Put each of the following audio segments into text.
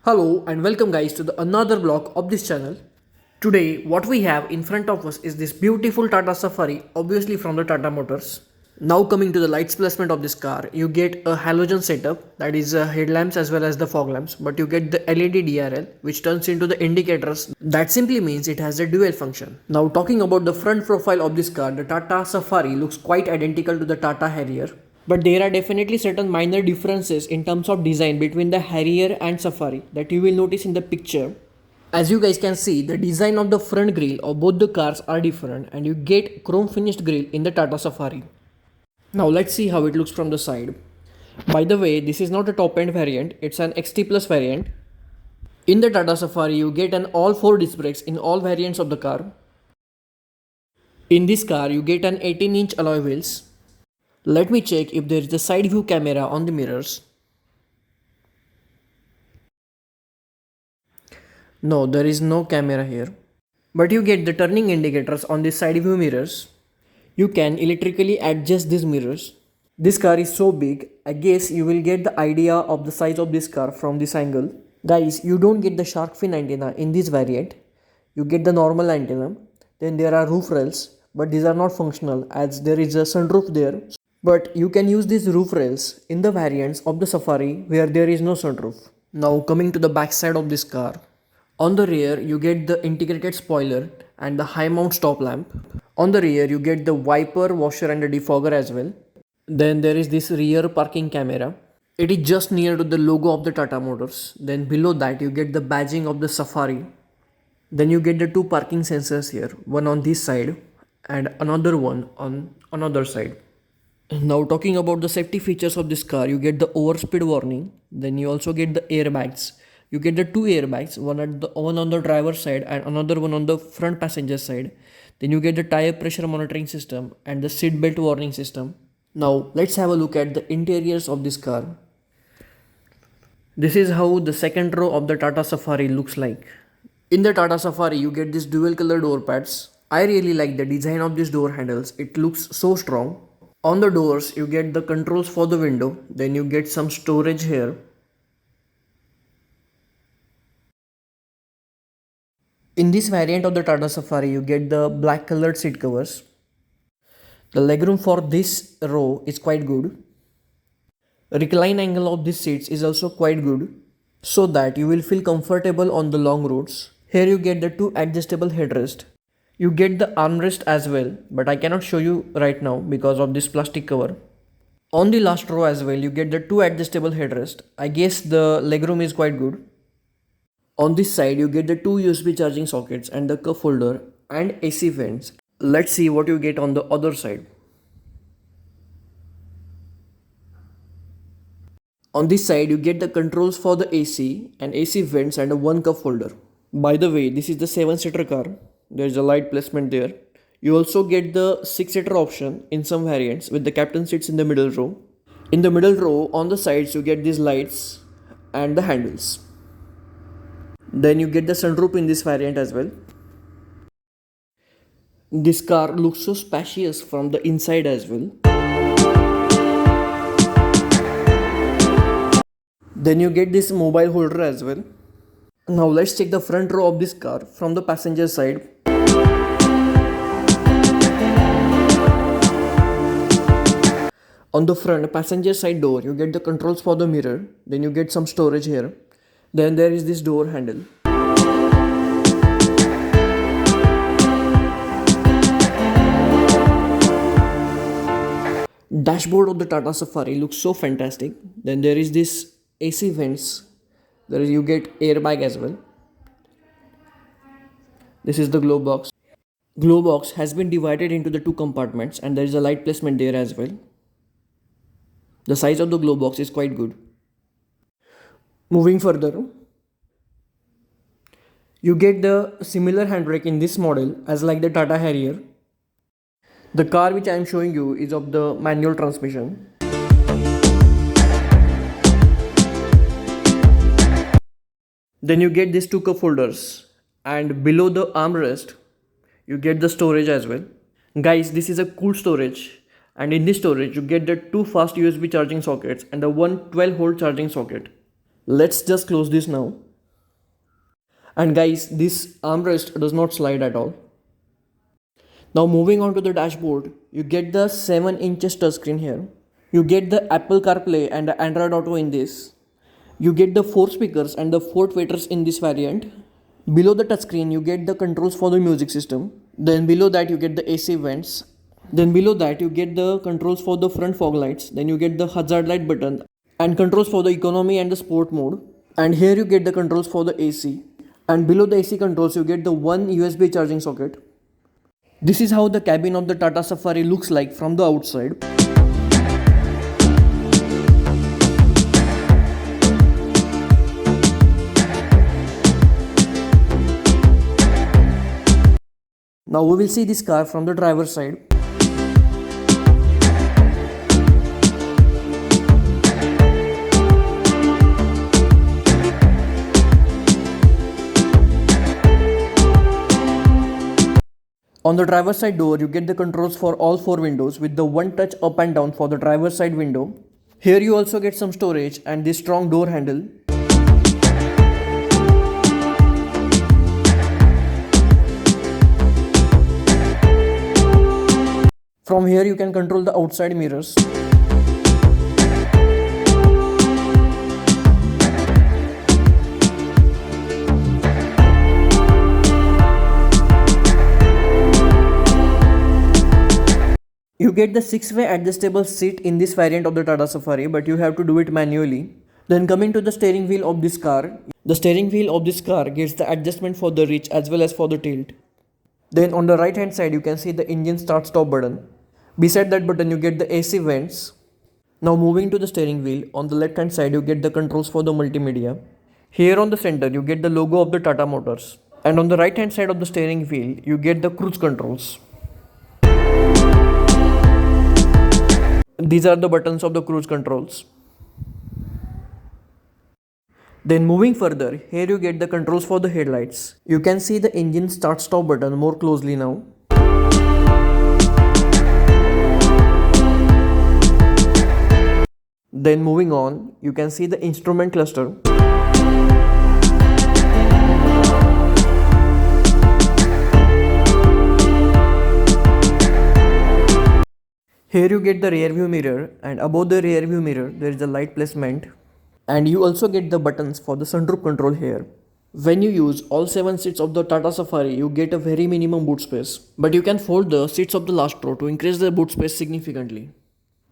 Hello and welcome guys to the another vlog of this channel. Today what we have in front of us is this beautiful Tata Safari, obviously from the Tata Motors. Now coming to the lights placement of this car, you get a halogen setup, that is headlamps as well as the fog lamps, but you get the LED DRL which turns into the indicators. That simply means it has a dual function. Now talking about the front profile of this car, the Tata Safari looks quite identical to the Tata Harrier. But there are definitely certain minor differences in terms of design between the Harrier and Safari that you will notice in the picture. As you guys can see, the design of the front grille of both the cars are different and you get chrome finished grille in the Tata Safari. Now let's see how it looks from the side. By the way, this is not a top end variant, it's an XT Plus variant. In the Tata Safari, you get an all 4 disc brakes in all variants of the car. In this car, you get an 18-inch alloy wheels. Let me check if there is a side view camera on the mirrors. No, there is no camera here. But you get the turning indicators on the side view mirrors. You can electrically adjust these mirrors. This car is so big, I guess you will get the idea of the size of this car from this angle. Guys, you don't get the shark fin antenna in this variant. You get the normal antenna. Then there are roof rails, but these are not functional as there is a sunroof there. But you can use these roof rails in the variants of the Safari where there is no sunroof. Now coming to the back side of this car. On the rear you get the integrated spoiler and the high mount stop lamp. On the rear you get the wiper, washer and the defogger as well. Then there is this rear parking camera. It is just near to the logo of the Tata Motors. Then below that you get the badging of the Safari. Then you get the two parking sensors here, one on this side and another one on another side. Now talking about the safety features of this car, you get the overspeed warning, then you also get the airbags. You get the two airbags, one on the driver's side and another one on the front passenger side. Then you get the tire pressure monitoring system and the seat belt warning system. Now let's have a look at the interiors of this car. This is how the second row of the Tata Safari looks like. In the Tata Safari you get these dual color door pads. I really like the design of these door handles, it looks so strong. On the doors, you get the controls for the window, then you get some storage here. In this variant of the Tata Safari, you get the black colored seat covers. The legroom for this row is quite good. Recline angle of these seats is also quite good, so that you will feel comfortable on the long roads. Here you get the two adjustable headrests. You get the armrest as well, but I cannot show you right now because of this plastic cover. On the last row as well, you get the two adjustable headrests. I guess the legroom is quite good. On this side, you get the two USB charging sockets and the cup holder and AC vents. Let's see what you get on the other side. On this side, you get the controls for the AC and AC vents and a one cup holder. By the way, this is the 7-seater car. There is a light placement there. You also get the 6-seater option in some variants with the captain seats in the middle row. In the middle row on the sides you get these lights and the handles. Then you get the sunroof in this variant as well. This car looks so spacious from the inside as well. Then you get this mobile holder as well. Now let's check the front row of this car from the passenger side. On the front passenger side door, you get the controls for the mirror, then you get some storage here. Then there is this door handle. Dashboard of the Tata Safari looks so fantastic. Then there is this AC vents. You get airbag as well. This is the glow box. Glow box has been divided into the two compartments and there is a light placement there as well. The size of the glow box is quite good. Moving further, you get the similar handbrake in this model as like the Tata Harrier. The car which I am showing you is of the manual transmission. Then you get these two cup holders and below the armrest you get the storage as well. Guys, this is a cool storage. And in this storage you get the two fast USB charging sockets and the one 12-volt charging socket. Let's just close this now And guys, this armrest does not slide at all. Now moving on to the dashboard, you get the 7 inches touchscreen here. You get the Apple CarPlay and the Android Auto in this. You get the 4 speakers and the 4 tweeters in this variant. Below the touchscreen, you get the controls for the music system. Then below that, you get the AC vents. Then below that, you get the controls for the front fog lights. Then you get the hazard light button and controls for the economy and the sport mode. And here you get the controls for the AC. And below the AC controls, you get the one USB charging socket. This is how the cabin of the Tata Safari looks like from the outside. Now we will see this car from the driver's side. On the driver's side door, you get the controls for all 4 windows with the one touch up and down for the driver's side window. Here you also get some storage and this strong door handle. From here you can control the outside mirrors. You get the 6-way adjustable seat in this variant of the Tata Safari, but you have to do it manually. Then coming to the steering wheel of this car, the steering wheel of this car gets the adjustment for the reach as well as for the tilt. Then on the right hand side you can see the engine start stop button. Beside that button you get the AC vents. Now moving to the steering wheel, on the left hand side you get the controls for the multimedia. Here on the center you get the logo of the Tata Motors. And on the right hand side of the steering wheel you get the cruise controls. These are the buttons of the cruise controls. Then moving further, here you get the controls for the headlights. You can see the engine start stop button more closely now. Then moving on, you can see the instrument cluster. Here you get the rear view mirror, and above the rear view mirror there is a light placement. And you also get the buttons for the sunroof control here. When you use all 7 seats of the Tata Safari, you get a very minimum boot space. But you can fold the seats of the last row to increase the boot space significantly.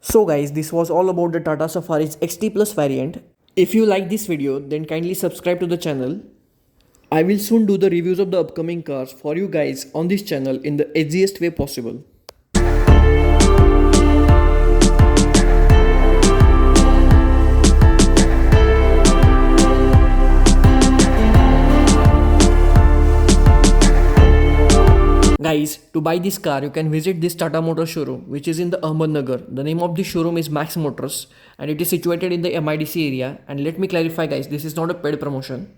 So guys, this was all about the Tata Safari's XT Plus variant. If you like this video, then kindly subscribe to the channel. I will soon do the reviews of the upcoming cars for you guys on this channel in the easiest way possible. Guys, to buy this car, you can visit this Tata Motors showroom, which is in the Ahmednagar. The name of this showroom is Max Motors and it is situated in the MIDC area. And let me clarify guys, this is not a paid promotion.